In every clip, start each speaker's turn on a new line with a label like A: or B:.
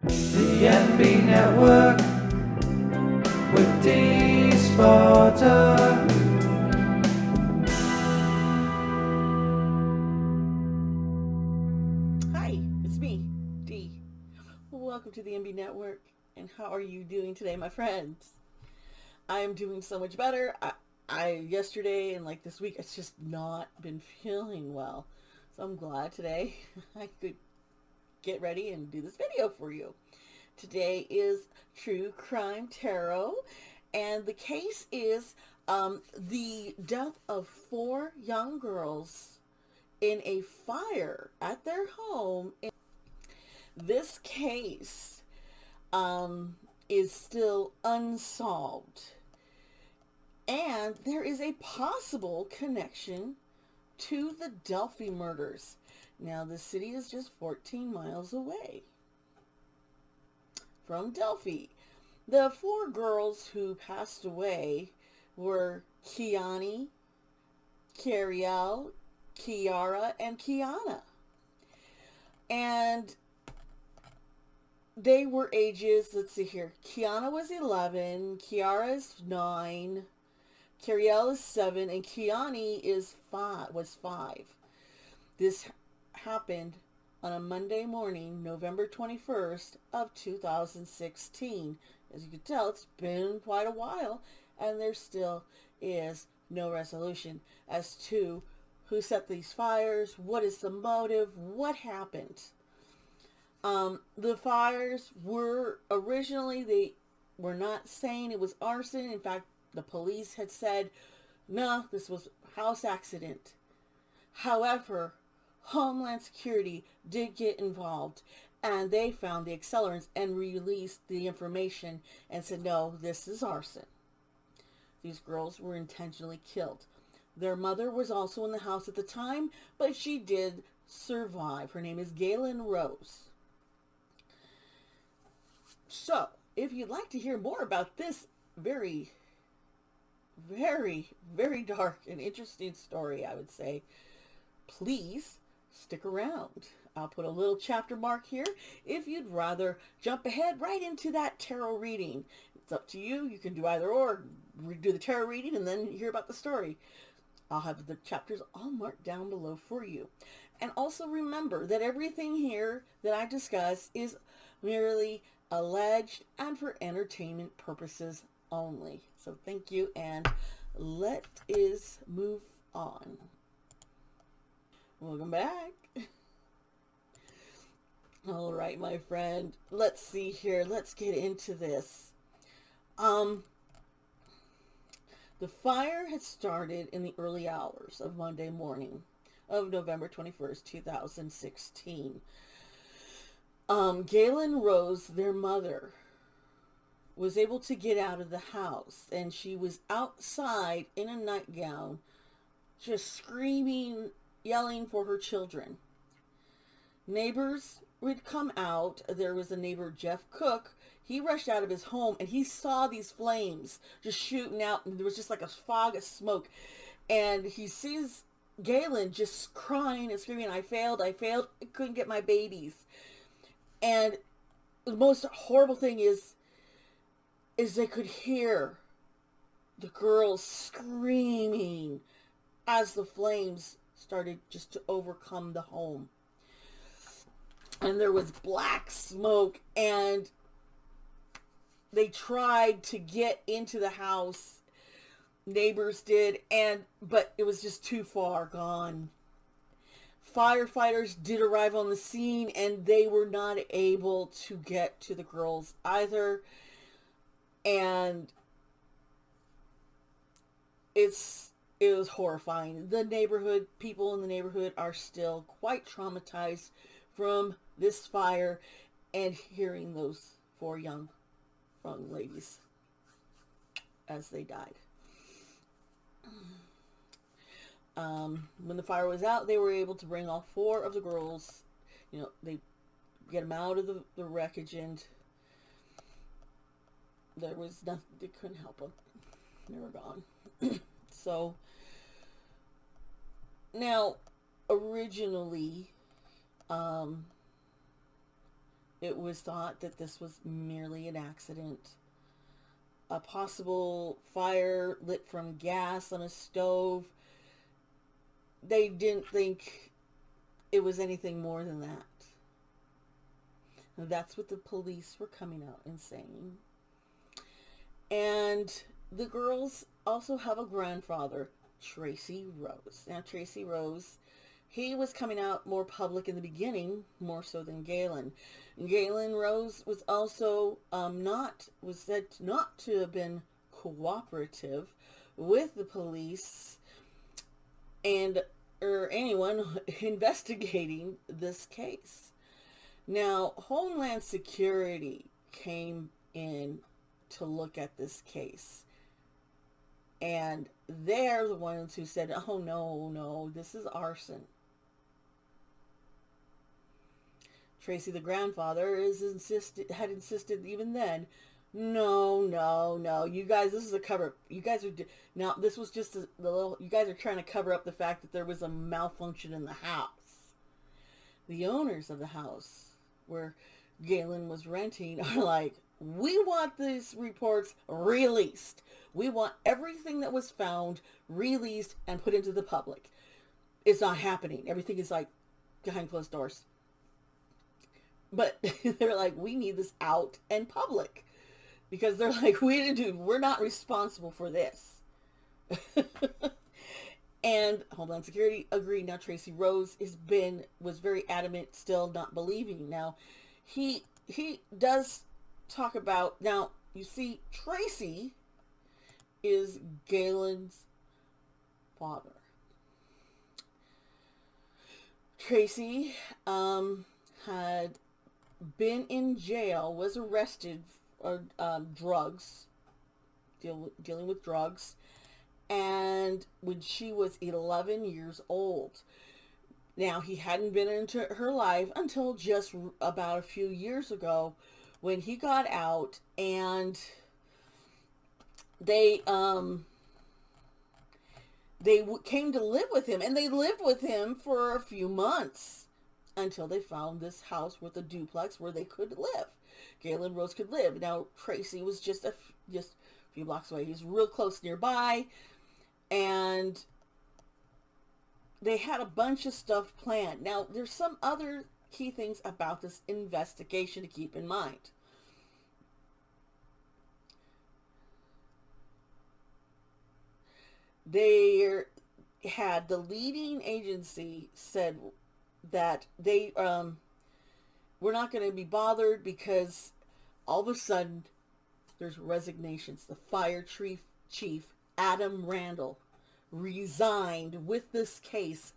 A: The NB Network with Dee Sparta.
B: Hi, it's me, Dee. Welcome to the NB Network. And how are you doing today, my friends? I am doing so much better. I yesterday and like this week, it's just not been feeling well. So I'm glad today I could get ready and do this video for you. Today is True Crime Tarot, and the case is the death of 4 young girls in a fire at their home. This case is still unsolved, and there is a possible connection to the Delphi murders. Now, the city is just 14 miles away from Delphi. The 4 girls who passed away were Kiani, Cariel, Kiara, and Kiana. And they were ages, let's see here. Kiana was 11, Kiara is 9, Cariel is 7, and Kiani was 5. This happened on a Monday morning, November 21st of 2016. As you can tell, it's been quite a while, and there still is no resolution as to who set these fires, what is the motive, what happened. The fires were originally, they were not saying it was arson. In fact, the police had said, no, this was house accident. However, Homeland Security did get involved, and they found the accelerants and released the information and said, no, this is arson. These girls were intentionally killed. Their mother was also in the house at the time, but she did survive. Her name is Galen Rose. So, if you'd like to hear more about this very, very, very dark and interesting story, I would say, please stick around. I'll put a little chapter mark here if you'd rather jump ahead right into that tarot reading. It's up to you. You can do either or. Do the tarot reading and then hear about the story. I'll have the chapters all marked down below for you. And also remember that everything here that I discuss is merely alleged and for entertainment purposes only. So thank you, and let us move on. Welcome back. All right, my friend. Let's see here. Let's get into this. The fire had started in the early hours of Monday morning of November 21st, 2016. Galen Rose, their mother, was able to get out of the house, and she was outside in a nightgown, just screaming, yelling for her children. Neighbors would come out. There was a neighbor, Jeff Cook. He rushed out of his home, and he saw these flames just shooting out, and there was just like a fog of smoke. And he sees Galen just crying and screaming, I failed, I couldn't get my babies. And the most horrible thing is they could hear the girls screaming as the flames started just to overcome the home. And there was black smoke, and they tried to get into the house. Neighbors did, but it was just too far gone. Firefighters did arrive on the scene, and they were not able to get to the girls either. And it was horrifying. People in the neighborhood are still quite traumatized from this fire and hearing those 4 young ladies as they died. When the fire was out, they were able to bring all 4 of the girls. They get them out of the wreckage, and there was nothing. They couldn't help them. They were gone. So now, originally, It was thought that this was merely an accident. A possible fire lit from gas on a stove. They didn't think it was anything more than that. That's what the police were coming out and saying. And the girls also have a grandfather, Tracy Rose. Now, Tracy Rose, he was coming out more public in the beginning, more so than Galen. Galen Rose was also was said not to have been cooperative with the police and or anyone investigating this case. Now, Homeland Security came in to look at this case. And they're the ones who said, oh, no, this is arson. Tracy, the grandfather, had insisted even then, no, you guys, this is a cover-up. You guys are, now, this was just you guys are trying to cover up the fact that there was a malfunction in the house. The owners of the house where Galen was renting are like, we want these reports released. We want everything that was found released and put into the public. It's not happening. Everything is like behind closed doors. But they're like, we need this out and public. Because they're like, we're not responsible for this. And Homeland Security agreed. Now Tracy Rose was very adamant, still not believing. Now he does talk about, now you see, Tracy is Galen's father. Tracy had been in jail, was arrested for dealing with drugs, and when she was 11 years old. Now, he hadn't been into her life until just about a few years ago when he got out, and they came to live with him, and they lived with him for a few months until they found this house with a duplex where they could live. Galen Rose could live. Now, Tracy was just a few blocks away. He's real close nearby, and they had a bunch of stuff planned. Now, there's some other key things about this investigation to keep in mind. They had the leading agency said that they were not going to be bothered because all of a sudden there's resignations. The fire chief, Adam Randall, resigned with this case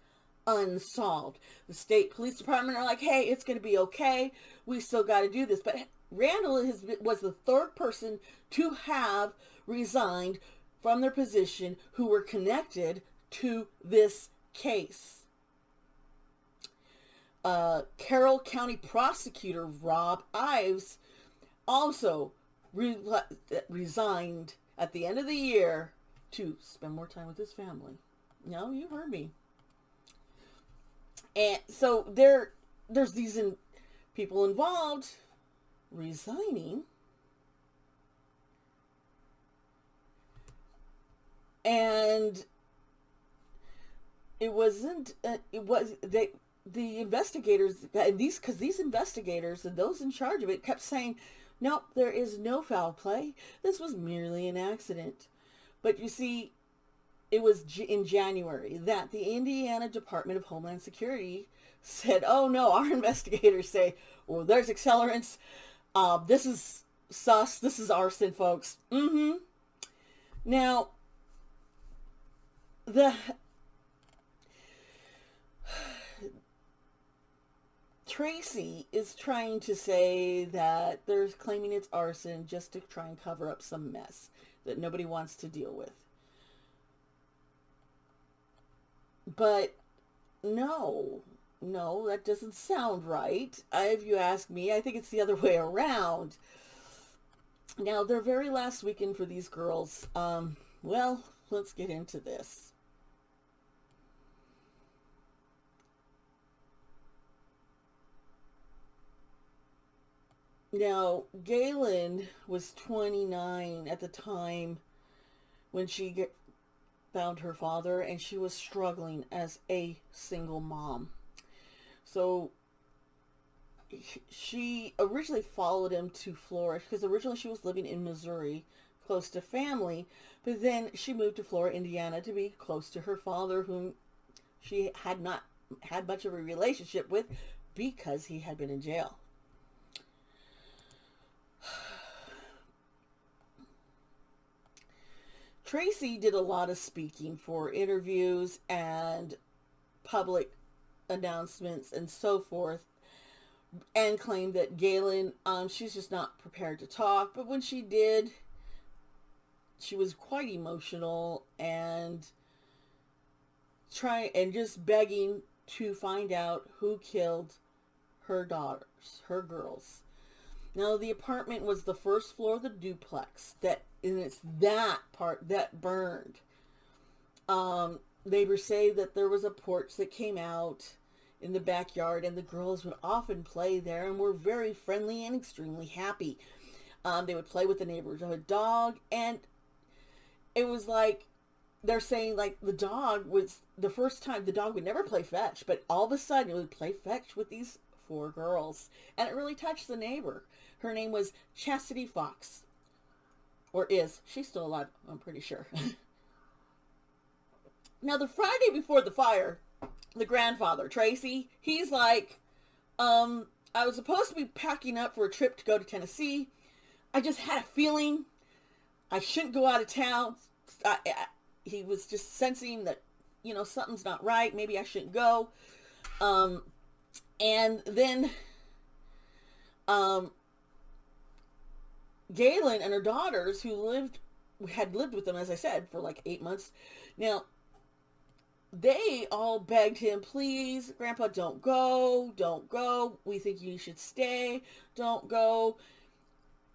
B: unsolved. The state police department are like, hey, it's going to be okay. We still got to do this. But Randall was the third person to have resigned from their position who were connected to this case. Carroll County Prosecutor Rob Ives also resigned at the end of the year to spend more time with his family. No, you heard me. And so there's these people involved resigning, and the investigators, and these investigators and those in charge of it kept saying, nope, there is no foul play. This was merely an accident. But you see, it was in January that the Indiana Department of Homeland Security said, oh no, our investigators say, well, there's accelerants. This is sus. This is arson, folks. Now, Tracy is trying to say that they're claiming it's arson just to try and cover up some mess that nobody wants to deal with. But no, that doesn't sound right. If you ask me, I think it's the other way around. Now, their very last weekend for these girls, well, let's get into this. Now, Galen was 29 at the time when found her father, and she was struggling as a single mom. So she originally followed him to Flora because originally she was living in Missouri, close to family, but then she moved to Flora, Indiana to be close to her father, whom she had not had much of a relationship with because he had been in jail. Tracy did a lot of speaking for interviews and public announcements and so forth, and claimed that Galen, she's just not prepared to talk. But when she did, she was quite emotional and just begging to find out who killed her daughters, her girls. Now, the apartment was the first floor of the duplex, and it's that part that burned. Neighbors say that there was a porch that came out in the backyard, and the girls would often play there and were very friendly and extremely happy. They would play with the neighborhood dog, and it was like they're saying, like, the dog was the first time the dog would never play fetch, but all of a sudden it would play fetch with these four girls, and it really touched the neighbor. Her name was Chastity Fox, or is. She's still alive, I'm pretty sure. Now, the Friday before the fire, the grandfather, Tracy, he's like, I was supposed to be packing up for a trip to go to Tennessee. I just had a feeling I shouldn't go out of town. He was just sensing that, something's not right. Maybe I shouldn't go. And then Galen and her daughters, who had lived with them, as I said, for like 8 months. Now, they all begged him, please, Grandpa, don't go, don't go. We think you should stay, don't go.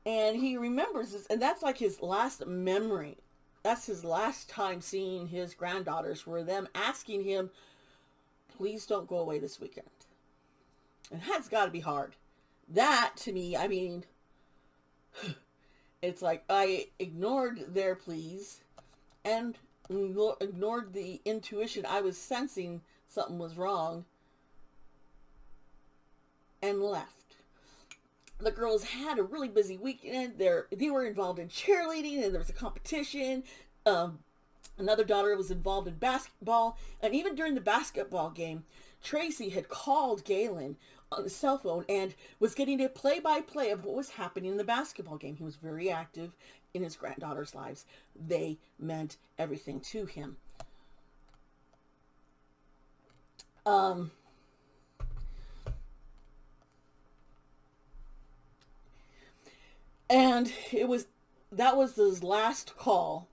B: And he remembers this, and that's like his last memory. That's his last time seeing his granddaughters, were them asking him, please don't go away this weekend. And that's got to be hard. That, to me, I mean, it's like I ignored their pleas and ignored the intuition. I was sensing something was wrong and left. The girls had a really busy weekend. They were involved in cheerleading, and there was a competition. Another daughter was involved in basketball, and even during the basketball game, Tracy had called Galen on his cell phone and was getting a play-by-play of what was happening in the basketball game. He was very active in his granddaughters' lives. They meant everything to him. And that was his last call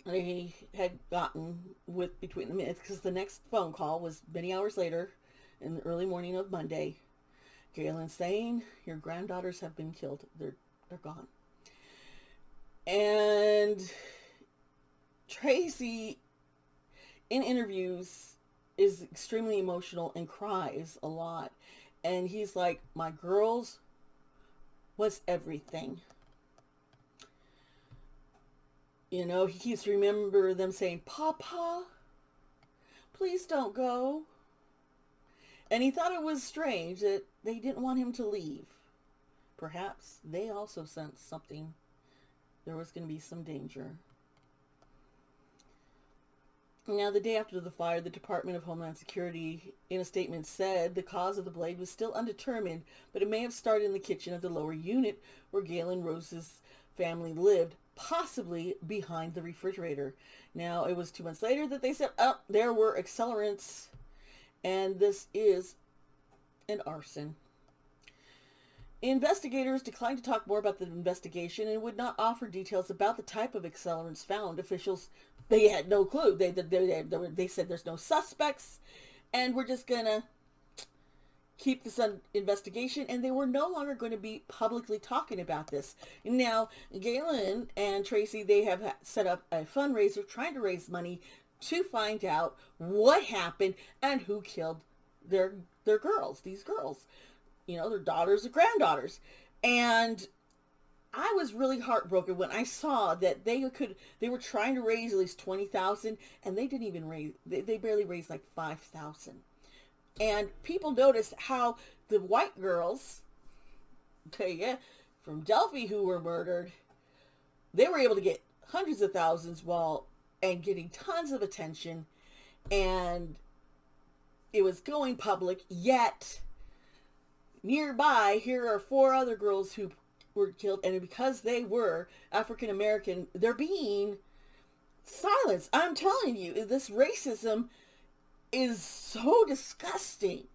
B: he had gotten between the minutes, because the next phone call was many hours later in the early morning of Monday. Galen saying, your granddaughters have been killed. They're gone. And Tracy, in interviews, is extremely emotional and cries a lot. And he's like, my girls was everything. He keeps remember them saying, Papa, please don't go. And he thought it was strange that they didn't want him to leave. Perhaps they also sensed something. There was going to be some danger. Now, the day after the fire, the Department of Homeland Security, in a statement, said the cause of the blade was still undetermined, but it may have started in the kitchen of the lower unit where Galen Rose's family lived, possibly behind the refrigerator. Now, it was 2 months later that they said, there were accelerants, and this is an arson. Investigators declined to talk more about the investigation and would not offer details about the type of accelerants found. Officials, they had no clue. They said there's no suspects, and we're just going to keep this investigation, and they were no longer going to be publicly talking about this. Now, Galen and Tracy, they have set up a fundraiser trying to raise money to find out what happened and who killed their girls, these girls. Their daughters or granddaughters. And I was really heartbroken when I saw that they were trying to raise at least 20,000, and they didn't even raise, they barely raised like 5,000. And people noticed how the white girls, okay, yeah, from Delphi who were murdered, they were able to get hundreds of thousands and getting tons of attention, and it was going public. Yet nearby, here are 4 other girls who were killed, and because they were African American, they're being silenced. I'm telling you, this racism is so disgusting.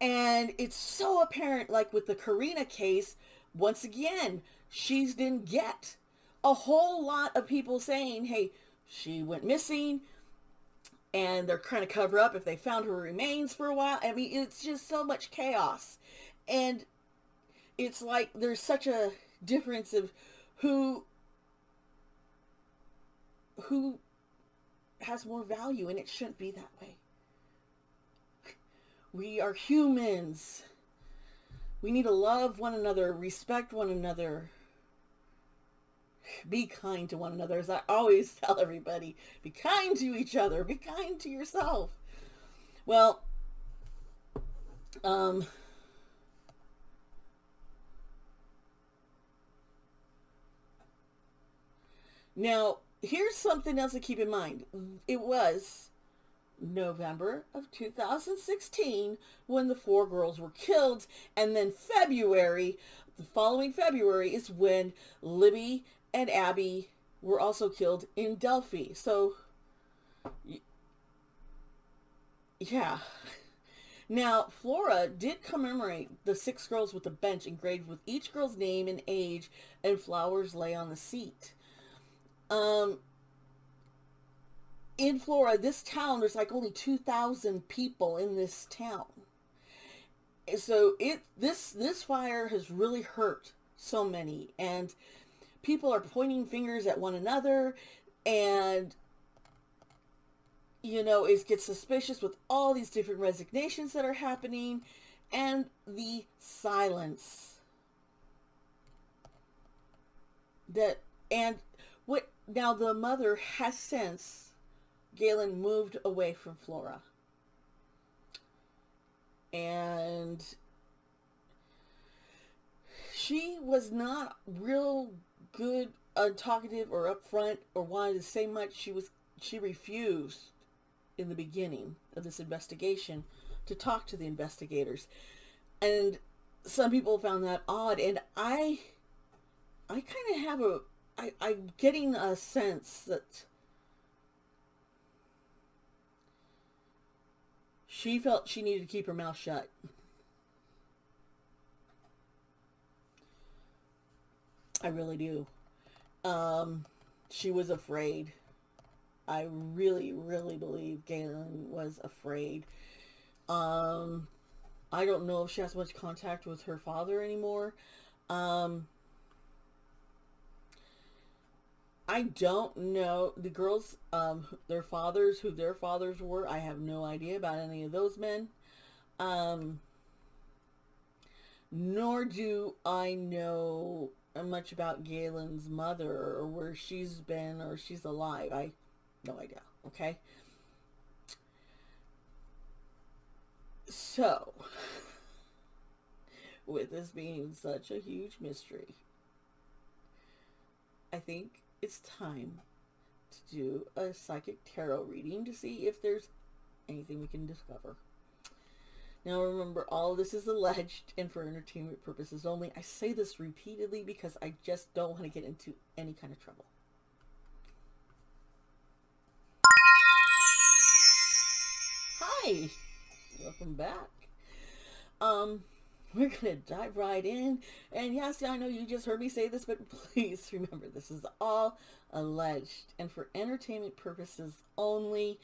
B: And it's so apparent, like with the Karina case, once again, she didn't get a whole lot of people saying, hey, she went missing, and they're trying to cover up if they found her remains for a while. I mean, it's just so much chaos. And it's like there's such a difference of who has more value, and it shouldn't be that way. We are humans. We need to love one another, respect one another, be kind to one another. As I always tell everybody, be kind to each other, be kind to yourself. Well, now here's something else to keep in mind. It was November of 2016 when the 4 girls were killed, and then February, the following February, is when Libby and Abby were also killed in Delphi. So yeah. Now, Flora did commemorate the 6 girls with a bench engraved with each girl's name and age, and flowers lay on the seat. In Flora, this town, there's like only 2,000 people in this town. So this fire has really hurt so many, and people are pointing fingers at one another, and it gets suspicious with all these different resignations that are happening, and the silence now the mother has since Galen moved away from Flora, and she was not real good, talkative or upfront or wanted to say much. She refused in the beginning of this investigation to talk to the investigators, and some people found that odd. And I kind of I'm getting a sense that she felt she needed to keep her mouth shut. I really do. She was afraid. I really, really believe Galen was afraid. I don't know if she has much contact with her father anymore. I don't know the girls, their fathers, who their fathers were. I have no idea about any of those men. Nor do I know much about Galen's mother, or where she's been, or she's alive. I no idea. Okay. So, with this being such a huge mystery, I think it's time to do a psychic tarot reading to see if there's anything we can discover. Now remember, all of this is alleged and for entertainment purposes only. I say this repeatedly because I just don't want to get into any kind of trouble. Hi! Welcome back. We're going to dive right in. And yes, I know you just heard me say this, but please remember, this is all alleged and for entertainment purposes only.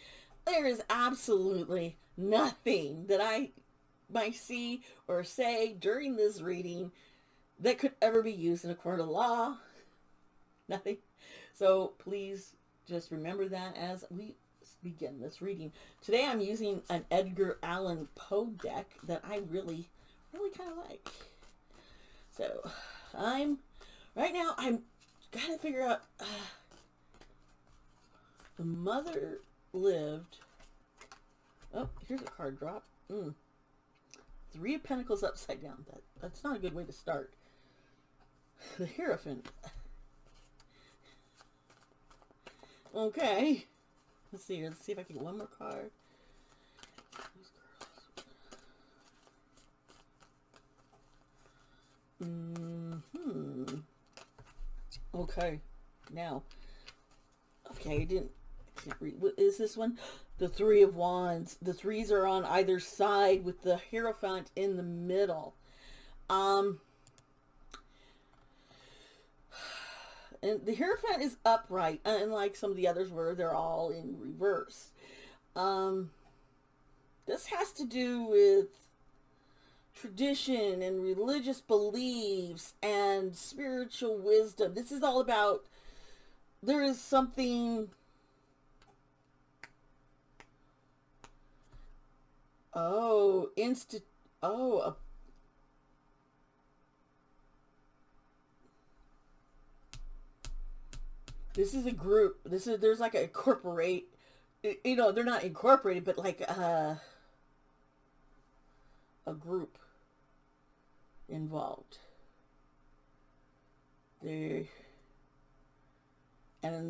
B: There is absolutely nothing that I might see or say during this reading that could ever be used in a court of law. Nothing. So please just remember that as we begin this reading. Today I'm using an Edgar Allan Poe deck that I really kind of like. So right now I'm gotta figure out, the mother lived, oh, here's a card drop. 3 of Pentacles upside down. That's not a good way to start. The Hierophant. Okay. Let's see if I can get one more card. Okay. Now. Okay, I can't read. What is this one? The 3 of Wands. The 3s are on either side with the Hierophant in the middle. And the Hierophant is upright, unlike some of the others where they're all in reverse. This has to do with tradition and religious beliefs and spiritual wisdom. This is all about, there is something, this is a group. There's like a corporate, they're not incorporated, but like a group involved. And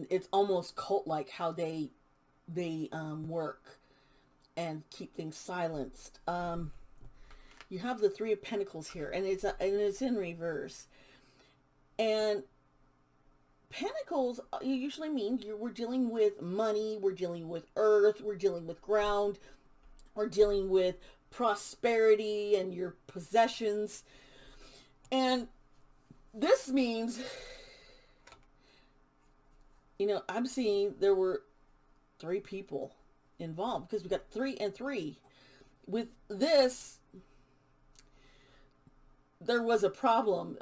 B: it's almost cult-like how they work and keep things silenced. You have the 3 of Pentacles here, and it's in reverse. And Pentacles usually mean we're dealing with money, we're dealing with earth, we're dealing with ground, we're dealing with prosperity and your possessions. And this means, I'm seeing there were 3 people involved, because we got 3 and 3. With this, there was a problem.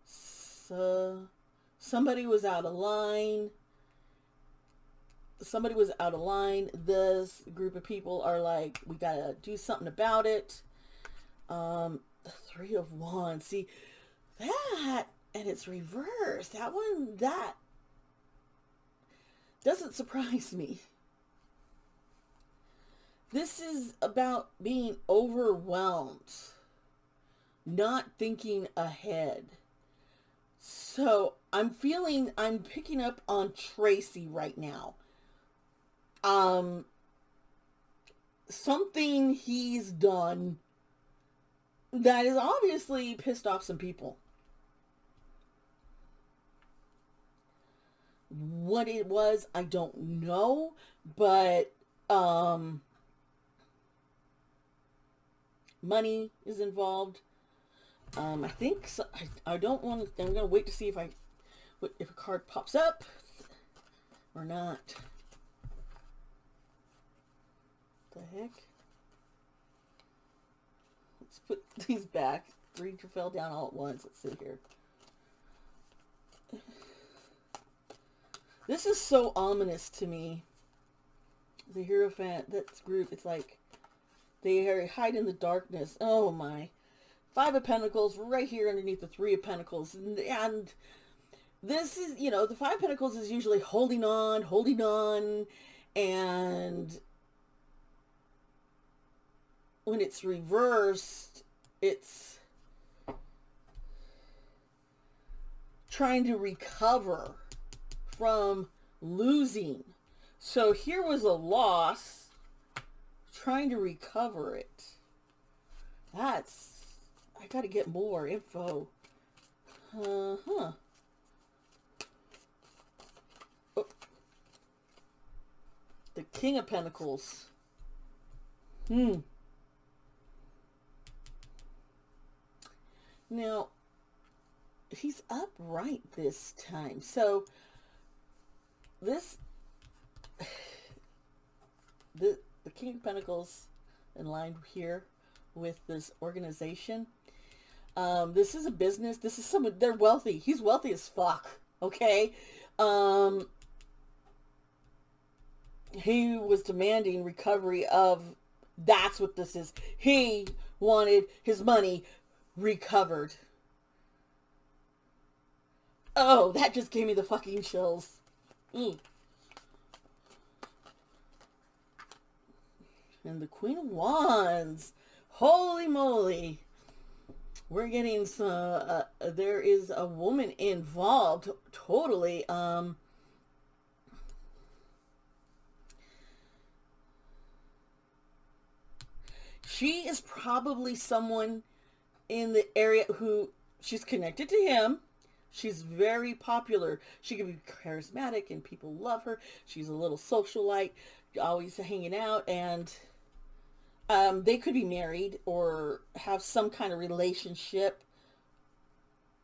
B: So somebody was out of line. This group of people are like, we gotta do something about it. The 3 of Wands. See, that, and it's reversed. That doesn't surprise me. This is about being overwhelmed, not thinking ahead. So I'm picking up on Tracy right now. Something he's done that is obviously pissed off some people. What it was, I don't know, but money is involved. I think so. I don't want to. I'm gonna wait to see if a card pops up or not. The heck? Let's put these back. 3 fell down all at once. Let's see here. This is so ominous to me. The Hierophant, that group, it's like they hide in the darkness. Oh my. 5 of Pentacles right here underneath the 3 of Pentacles. And this is, the 5 of Pentacles is usually holding on. And when it's reversed, it's trying to recover from losing. So here was a loss, trying to recover it. I gotta get more info. Oh. The King of Pentacles. Now, he's upright this time. So, the King of Pentacles in line here with this organization. This is a business. This is someone, they're wealthy. He's wealthy as fuck. Okay. He was demanding recovery of That's what this is. He wanted his money recovered. Oh, that just gave me the fucking chills. Mm. And the Queen of Wands. Holy moly. We're getting some, there is a woman involved. Totally. She is probably someone in the area who, she's connected to him. She's very popular. She can be charismatic and people love her. She's a little socialite, always hanging out, and they could be married or have some kind of relationship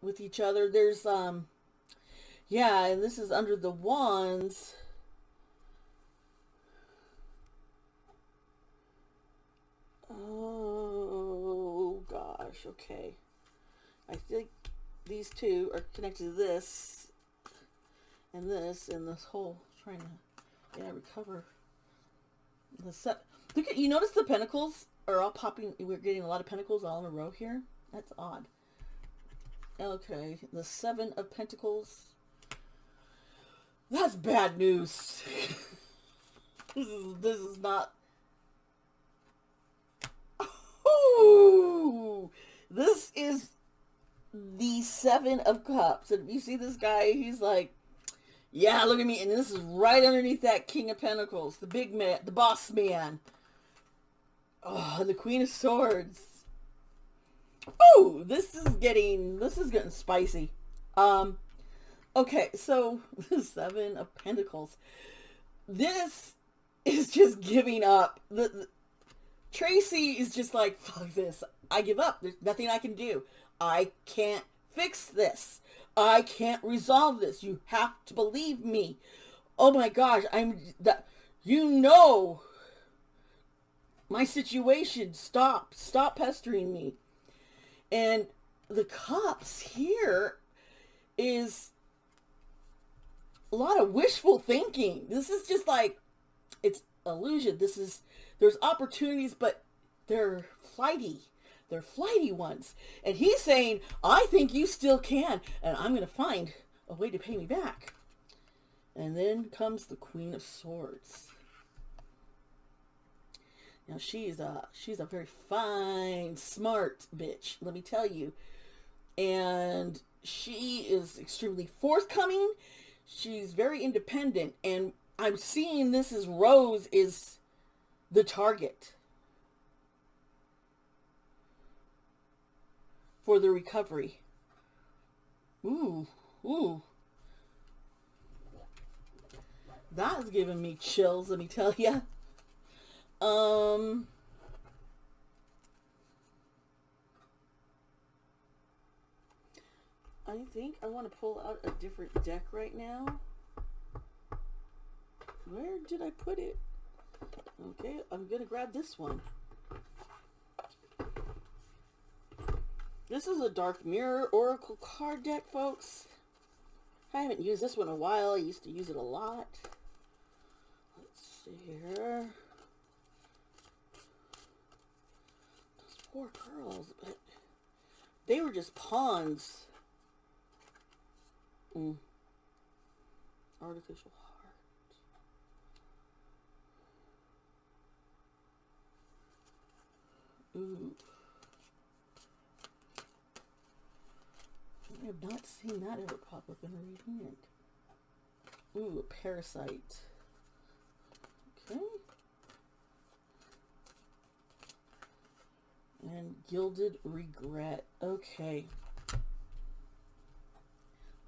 B: with each other. There's yeah, and this is under the wands. Oh gosh, okay. I think these two are connected to this and this whole trying to recover the set. Look at, you notice the pentacles are all popping. We're getting a lot of pentacles all in a row here. That's odd. Okay, the 7 of Pentacles. That's bad news. This is not. Ooh, this is the 7 of Cups. And you see this guy, he's like, yeah, look at me. And this is right underneath that King of Pentacles, the big man, the boss man. Oh, the Queen of Swords. Oh, this is getting spicy. Okay, so the 7 of Pentacles. This is just giving up. Tracy is just like, fuck this. I give up. There's nothing I can do. I can't fix this. I can't resolve this. You have to believe me. Oh my gosh, my situation. Stop pestering me. And the Cups here is a lot of wishful thinking. This is just like, it's illusion. There's opportunities, but they're flighty. They're flighty ones. And he's saying, I think you still can, and I'm going to find a way to pay me back. And then comes the Queen of Swords. Now she's a very fine, smart bitch, let me tell you. And she is extremely forthcoming. She's very independent, and I'm seeing this as Rose is the target for the recovery. Ooh. That's giving me chills, let me tell you. I think I want to pull out a different deck right now. Where did I put it? Okay, I'm going to grab this one. This is a Dark Mirror Oracle card deck, folks. I haven't used this one in a while. I used to use it a lot. Let's see here. Those poor girls, but they were just pawns. Artificial heart. Ooh. I have not seen that ever pop up in a reading. Ooh, a parasite. Okay. And gilded regret. Okay.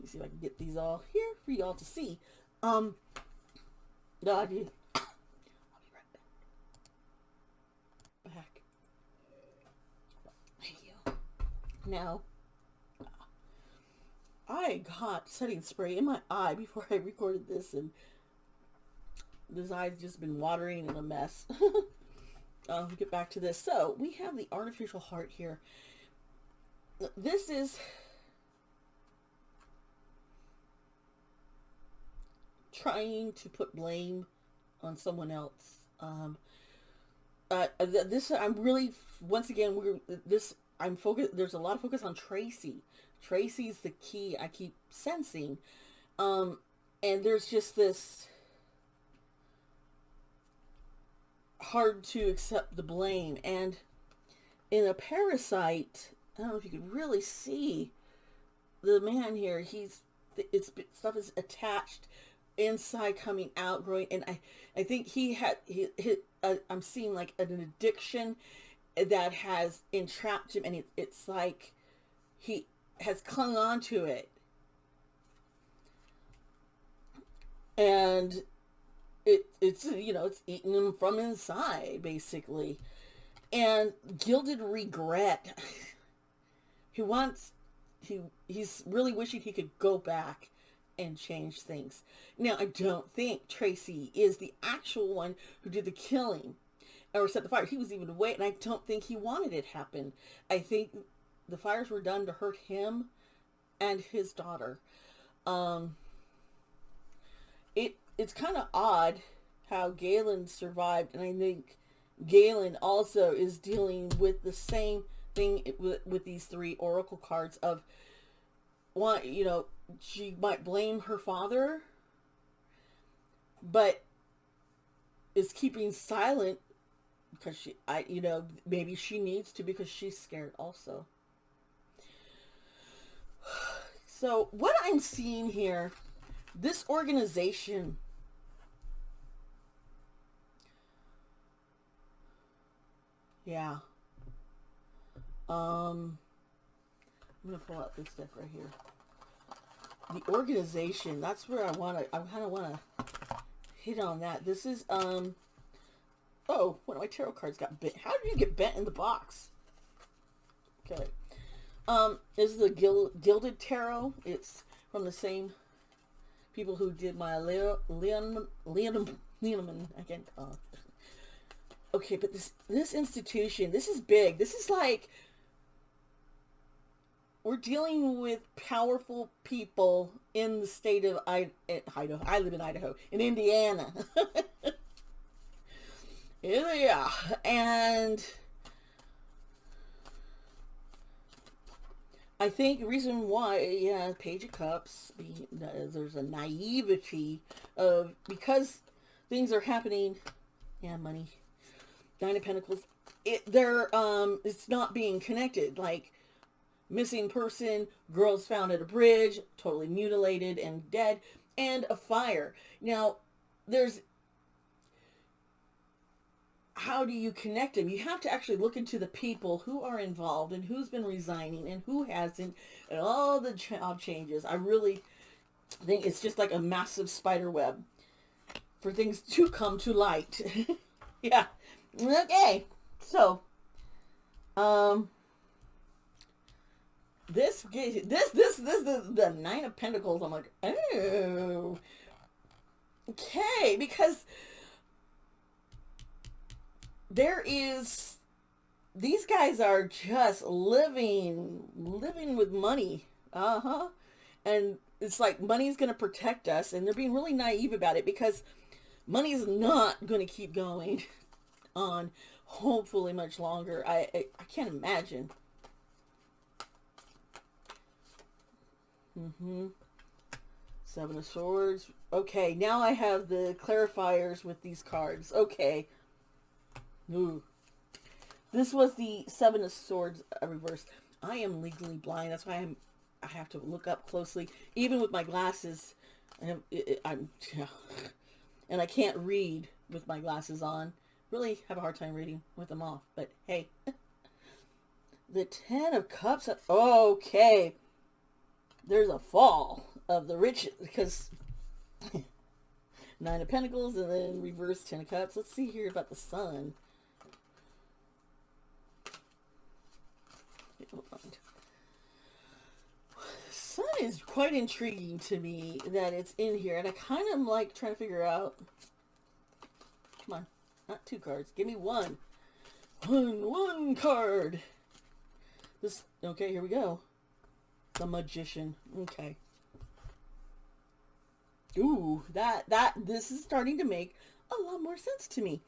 B: Let me see if I can get these all here for y'all to see. No, I did. I'll be right back. Thank you. Now, I got setting spray in my eye before I recorded this, and this eye's just been watering and a mess. I'll get back to this. So, we have the artificial heart here. This is trying to put blame on someone else. this I'm really, once again, I'm focused. There's a lot of focus on Tracy. Tracy's the key I keep sensing. And there's just this hard to accept the blame. And in a parasite, I don't know if you could really see the man here. Stuff is attached inside, coming out, growing, and I think I'm seeing like an addiction that has entrapped him, and it's like he has clung on to it, and it's it's eating him from inside basically. And gilded regret. he wants he's really wishing he could go back and change things. Now, I don't think Tracy is the actual one who did the killing or set the fire. He was even away, and I don't think he wanted it happen. I think the fires were done to hurt him and his daughter. It's kind of odd how Galen survived, and I think Galen also is dealing with the same thing with these 3 oracle cards of one, she might blame her father, but is keeping silent because maybe she needs to, because she's scared also. So what I'm seeing here, this organization, yeah. I'm gonna pull out this deck right here. The organization, that's where I kind of want to hit on that. This is, oh, one of my tarot cards got bent. How did you get bent in the box? Okay. This is the Gilded Tarot. It's from the same people who did my Leonman, I can't talk. Okay, but this institution, this is big. This is like, we're dealing with powerful people in the state of Idaho. I live in Idaho, in Indiana. Yeah, and I think the reason why, Page of Cups, there's a naivety of, because things are happening, money, Nine of Pentacles, it's not being connected, like, missing person, girls found at a bridge, totally mutilated and dead, and a fire. Now, how do you connect them? You have to actually look into the people who are involved and who's been resigning and who hasn't, and all the job changes. I really think it's just like a massive spider web for things to come to light. Yeah. Okay. So, this the Nine of Pentacles. I'm like, oh, okay, because these guys are just living with money. And it's like money's going to protect us, and they're being really naive about it, because money is not going to keep going on, hopefully, much longer. I can't imagine. Seven of Swords. Okay, now I have the clarifiers with these cards. Okay. Ooh. This was the Seven of Swords reversed. I am legally blind. That's why I have to look up closely. Even with my glasses, and I can't read with my glasses on. Really have a hard time reading with them off. But hey. The Ten of Cups. Okay. There's a fall of the rich, because Nine of Pentacles and then reverse Ten of Cups. Let's see here about the Sun. The Sun is quite intriguing to me that it's in here, and I kind of am like trying to figure out. Come on, not 2 cards. Give me one. One card. This. Okay, here we go. The Magician. Okay. Ooh, this is starting to make a lot more sense to me.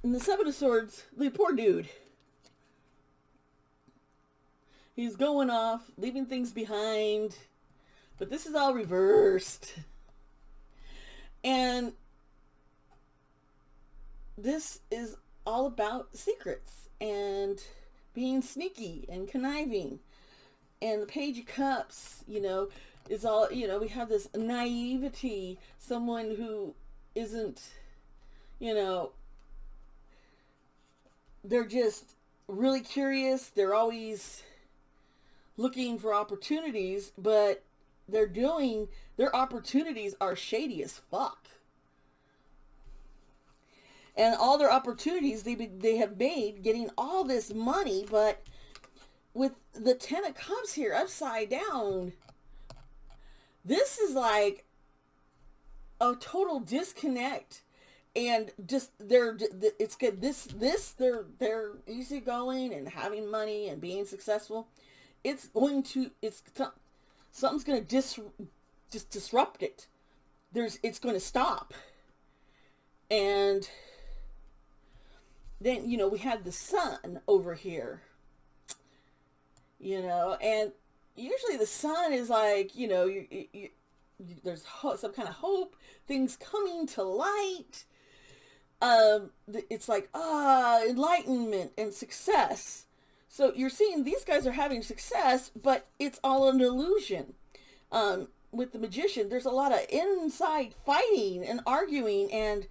B: And the Seven of Swords, the poor dude. He's going off, leaving things behind. But this is all reversed. And this is all about secrets and being sneaky and conniving. And the Page of Cups, is all, we have this naivety, someone who isn't, they're just really curious. They're always looking for opportunities, but their opportunities are shady as fuck. And all their opportunities they have made getting all this money, but with the Ten of Cups here upside down, this is like a total disconnect. And just it's good. They're easygoing and having money and being successful. Something's going to just disrupt it. It's going to stop. And then, we had the sun over here, and usually the sun is like, there's some kind of hope, things coming to light. It's like, enlightenment and success. So you're seeing these guys are having success, but it's all an illusion. With the Magician, there's a lot of inside fighting and arguing and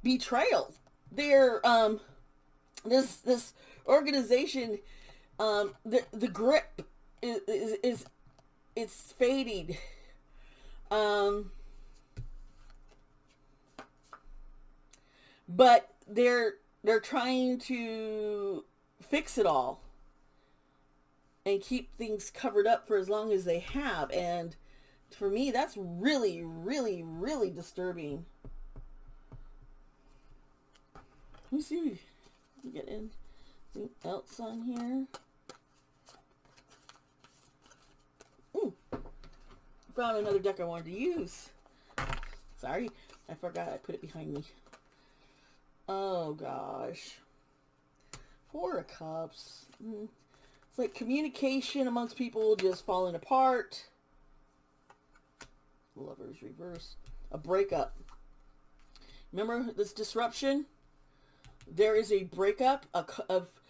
B: betrayal. This organization, the grip is it's fading. But they're trying to fix it all and keep things covered up for as long as they have. And for me, that's really, really, really disturbing. Let me see if we get anything else on here. Ooh, found another deck I wanted to use. Sorry, I forgot I put it behind me. Oh gosh. Four of Cups. It's like communication amongst people just falling apart. Lovers reverse. A breakup. Remember this disruption? There is a breakup of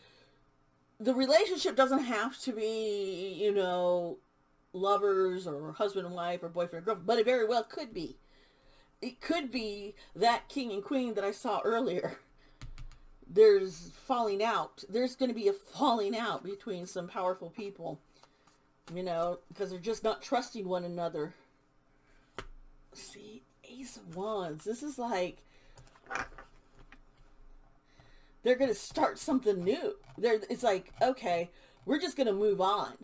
B: the relationship. Doesn't have to be, lovers or husband and wife or boyfriend and girlfriend, but it very well could be. It could be that king and queen that I saw earlier. There's falling out. There's going to be a falling out between some powerful people, because they're just not trusting one another. See, Ace of Wands. This is like they're going to start something new. It's like, okay, we're just going to move on.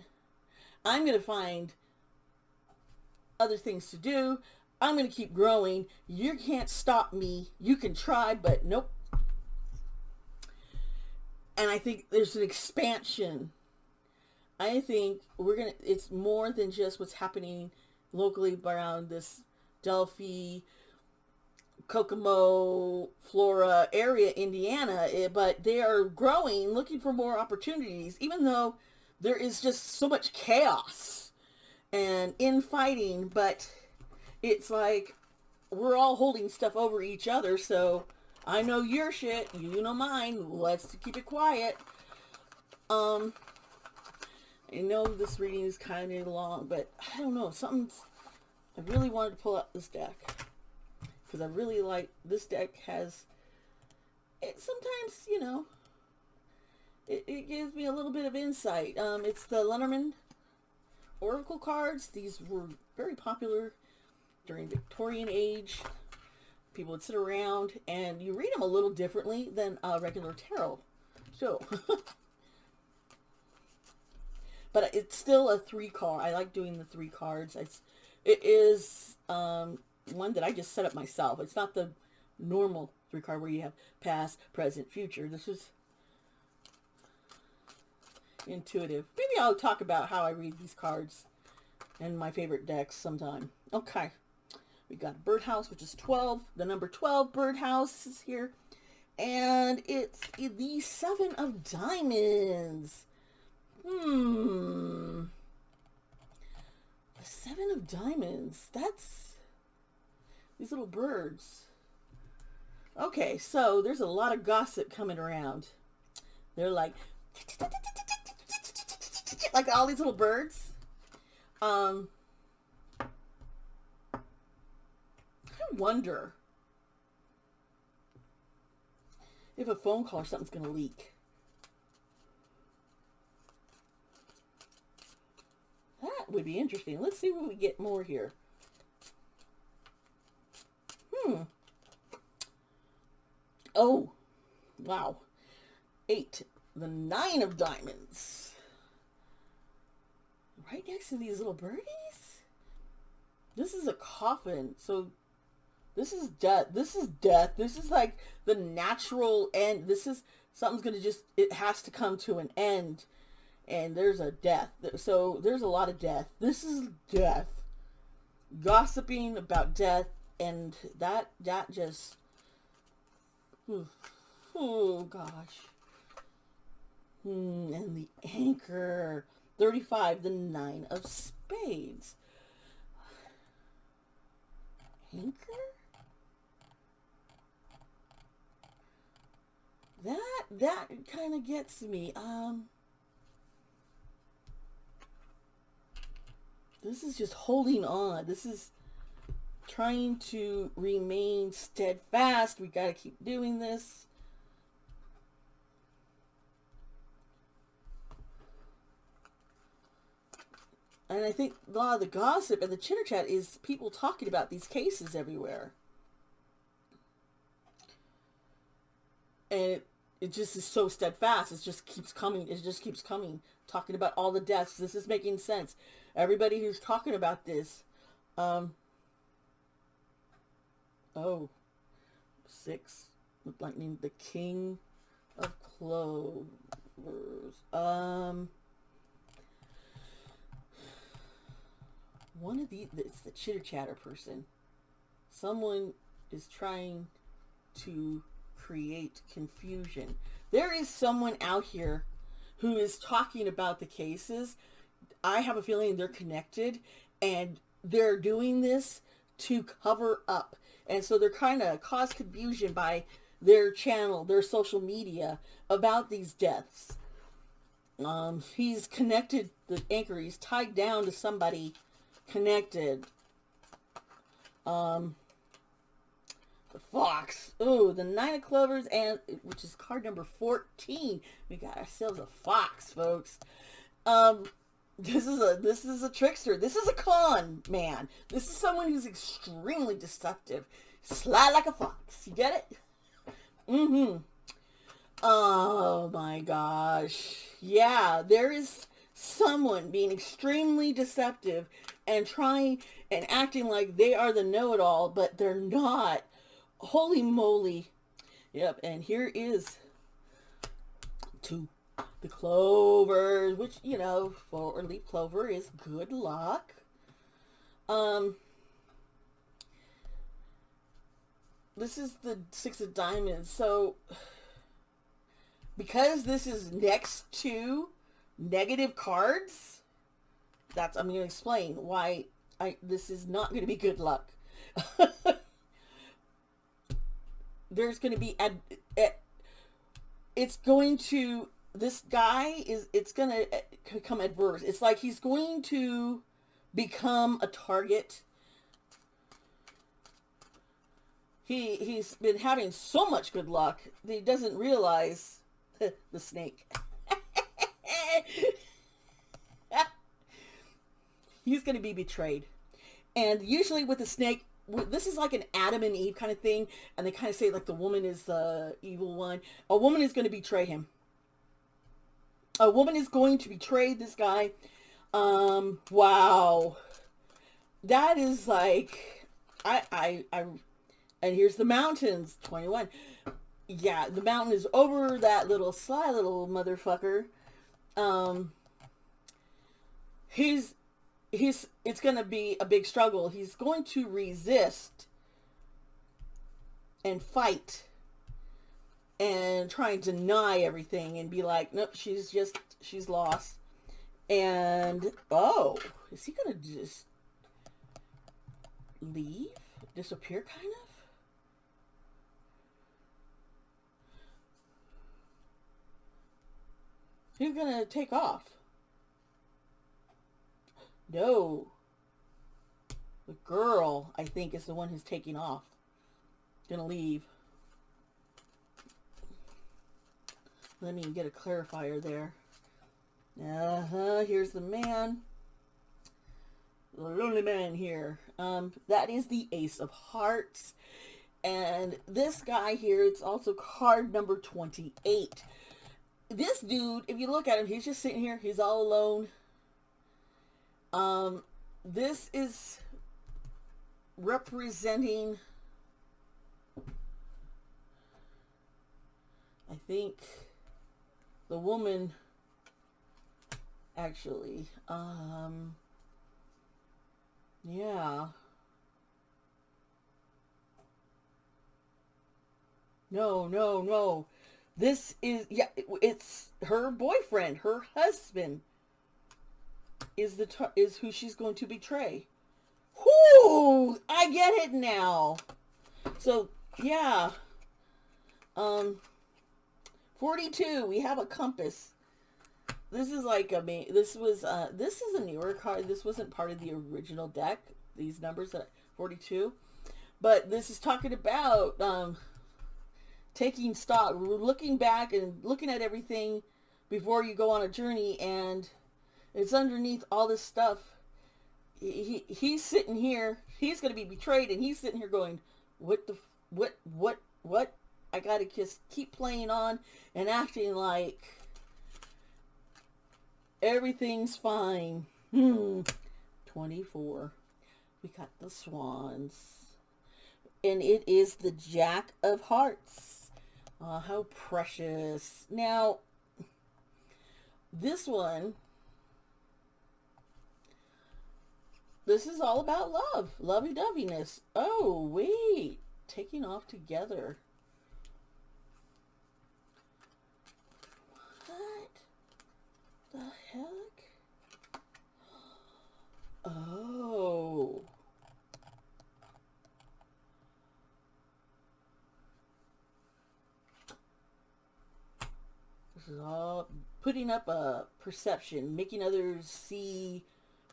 B: I'm going to find other things to do. I'm going to keep growing. You can't stop me. You can try, but nope. And I think there's an expansion. I think it's more than just what's happening locally around this Delphi, Kokomo, Flora area, Indiana, but they are growing, looking for more opportunities, even though there is just so much chaos and infighting, but it's like we're all holding stuff over each other, so I know your shit, you know mine, let's keep it quiet. I know this reading is kind of long, but I don't know, I really wanted to pull out this deck, because I really like, this deck has, it sometimes, it gives me a little bit of insight. It's the Lenormand Oracle cards. These were very popular during Victorian age. People would sit around and you read them a little differently than a regular tarot. So, but it's still a 3 card. I like doing the 3 cards. It is one that I just set up myself. It's not the normal 3 card where you have past, present, future. This is intuitive. Maybe I'll talk about how I read these cards and my favorite decks sometime. Okay. We got a birdhouse, which is 12. The number 12 birdhouse is here. And it's the Seven of Diamonds. The Seven of Diamonds. That's these little birds. Okay, so there's a lot of gossip coming around. They're like all these little birds. I wonder if a phone call or something's going to leak. That would be interesting. Let's see what we get more here. Oh, wow. 8. The 9 of Diamonds. Right next to these little birdies? This is a coffin. So this is death. This is death. This is like the natural end. This is something's going to just, it has to come to an end. And there's a death. So there's a lot of death. This is death. Gossiping about death. And that just, oh gosh. And the Anchor. 35, the 9 of Spades. Anchor? That kind of gets me. This is just holding on. This is trying to remain steadfast. We got to keep doing this. And I think a lot of the gossip and the chitter chat is people talking about these cases everywhere. And it just is so steadfast. It just keeps coming. It just keeps coming. Talking about all the deaths. This is making sense. Everybody who's talking about this. 6. With lightning. The King of Clovers. One of these, it's the chitter chatter person. Someone is trying to create confusion. There is someone out here who is talking about the cases. I have a feeling they're connected and they're doing this to cover up. And so they're kind of cause confusion by their channel, their social media about these deaths. He's connected, the Anchor, he's tied down to somebody connected. The Fox. Oh, the 9 of Clovers, and which is card number 14. We got ourselves a fox, folks. This is a trickster. This is a con man. This is someone who's extremely deceptive. Slide like a fox. You get it? Oh my gosh. Yeah, there is someone being extremely deceptive and trying and acting like they are the know-it-all, but they're not. Holy moly. Yep, and here is 2. The Clovers, which, you know, 4-leaf clover is good luck. This is the 6 of Diamonds. So, because this is next to negative cards, I'm going to explain why this is not going to be good luck. There's going to be it's going to, this guy it's going to become adverse. It's like he's going to become a target. He's been having so much good luck that he doesn't realize the snake. He's going to be betrayed. And usually with the snake, this is like an Adam and Eve kind of thing. And they kind of say like the woman is the evil one. A woman is going to betray him. A woman is going to betray this guy. Wow. That is like, and here's the mountains, 21. Yeah, the mountain is over that little sly little motherfucker. It's going to be a big struggle. He's going to resist and fight and try and deny everything and be like, nope, she's lost. And, oh, is he going to just leave? Disappear, kind of? He's going to take off. No. The girl, I think, is the one who's taking off. Gonna leave. Let me get a clarifier there. Here's the man. The lonely man here. That is the Ace of Hearts. And this guy here, it's also card number 28. This dude, if you look at him, he's just sitting here. He's all alone. This is representing, I think, the woman, actually. Yeah. No. This is, yeah, it's her boyfriend, her husband is who she's going to betray. Whoo! I get it now. So, yeah. 42, we have a compass. This is like this is a newer card. This wasn't part of the original deck. These numbers at 42. But this is talking about taking stock, looking back and looking at everything before you go on a journey, and it's underneath all this stuff. He's sitting here, he's going to be betrayed, and he's sitting here going, what? I got to just keep playing on and acting like everything's fine. 24. We got the swans. And it is the Jack of Hearts. Oh, how precious. Now, this one, this is all about love. Lovey-doveyness. Oh, wait. Taking off together. What the heck? Oh. This is all putting up a perception, making others see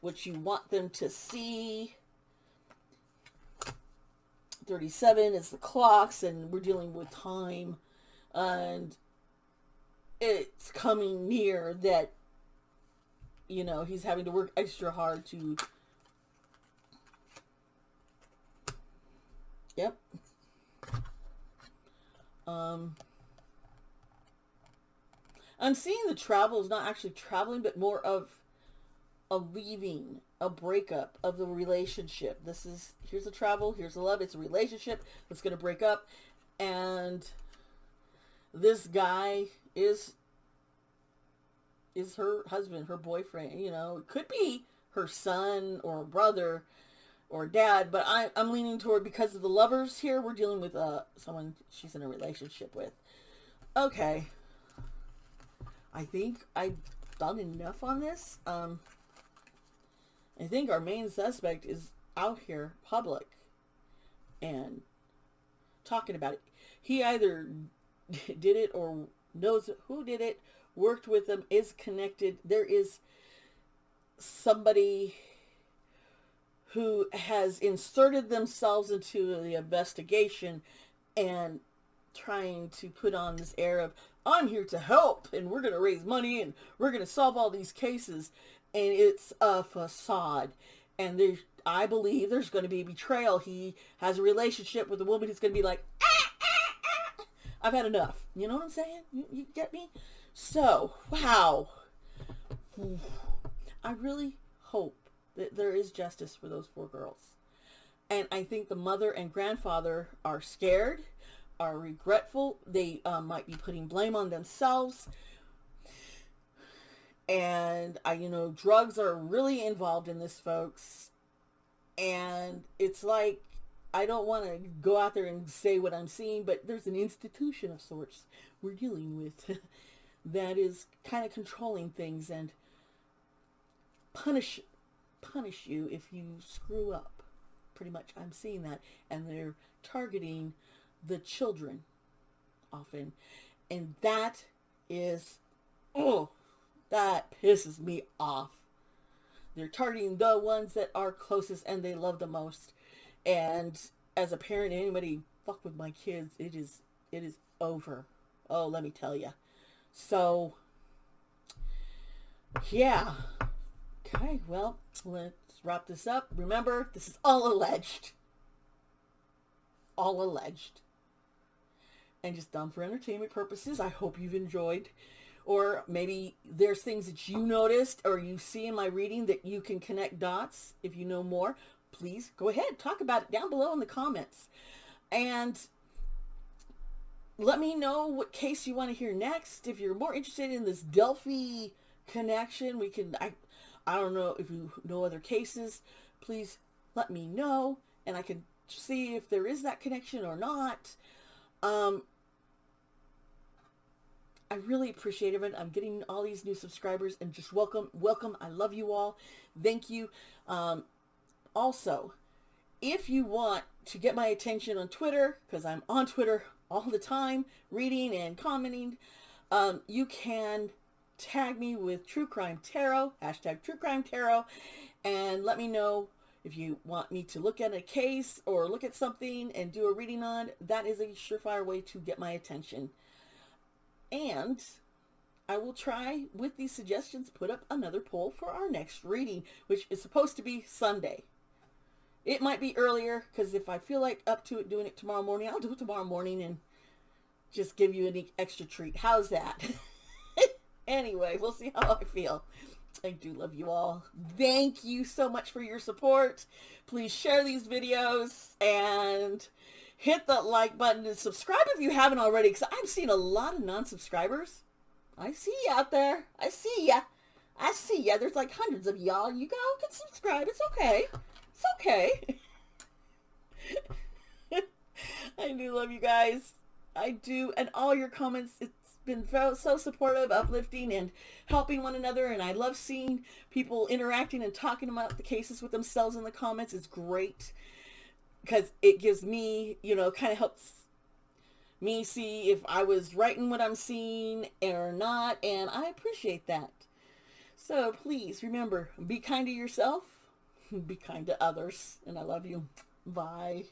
B: what you want them to see. 37 is the clocks, and we're dealing with time, and it's coming near that, you know, he's having to work extra hard to, yep. I'm seeing the travel is not actually traveling, but more of a leaving, a breakup of the relationship. Here's the travel, here's the love. It's a relationship that's going to break up. And this guy is her husband, her boyfriend. You know, it could be her son or brother or dad, but I'm leaning toward, because of the lovers here, we're dealing with someone she's in a relationship with. Okay. I think I've done enough on this. I think our main suspect is out here, public, and talking about it. He either did it or knows who did it, worked with them, is connected. There is somebody who has inserted themselves into the investigation and trying to put on this air of, I'm here to help, and we're going to raise money, and we're going to solve all these cases. And it's a facade. And I believe there's going to be betrayal. He has a relationship with a woman who's going to be like, I've had enough. You know what I'm saying? You get me? So, wow. I really hope that there is justice for those 4 girls. And I think the mother and grandfather are scared, are regretful. They might be putting blame on themselves. And drugs are really involved in this, folks. And it's like I don't want to go out there and say what I'm seeing, but there's an institution of sorts we're dealing with that is kind of controlling things and punish you if you screw up. Pretty much, I'm seeing that, and they're targeting the children often, and that is, oh, that pisses me off. They're targeting the ones that are closest and they love the most. And as a parent, anybody fuck with my kids, it is over. Oh, let me tell you. So, yeah. Okay, well, let's wrap this up. Remember, this is all alleged. All alleged. And just done for entertainment purposes. I hope you've enjoyed. Or maybe there's things that you noticed or you see in my reading that you can connect dots. If you know more, please go ahead. Talk about it down below in the comments. And let me know what case you want to hear next. If you're more interested in this Delphi connection, we can, I don't know if you know other cases, please let me know. And I can see if there is that connection or not. I really appreciate it. I'm getting all these new subscribers and just welcome. I love you all. Thank you. Also, if you want to get my attention on Twitter, because I'm on Twitter all the time, reading and commenting, you can tag me with True Crime Tarot, hashtag True Crime Tarot, and let me know if you want me to look at a case or look at something and do a reading on. That is a surefire way to get my attention. And I will try, with these suggestions, put up another poll for our next reading, which is supposed to be Sunday. It might be earlier, because if I feel like up to it doing it tomorrow morning, I'll do it tomorrow morning and just give you an extra treat. How's that? Anyway, we'll see how I feel. I do love you all. Thank you so much for your support. Please share these videos and hit that like button and subscribe if you haven't already, because I'm seeing a lot of non-subscribers. I see you out there. I see ya. I see ya. There's like hundreds of y'all. You go can subscribe. It's okay. It's okay. I do love you guys. I do. And all your comments, it's been so supportive, uplifting, and helping one another. And I love seeing people interacting and talking about the cases with themselves in the comments. It's great, because it gives me, kind of helps me see if I was right in what I'm seeing or not, and I appreciate that. So please remember, be kind to yourself, be kind to others, and I love you. Bye.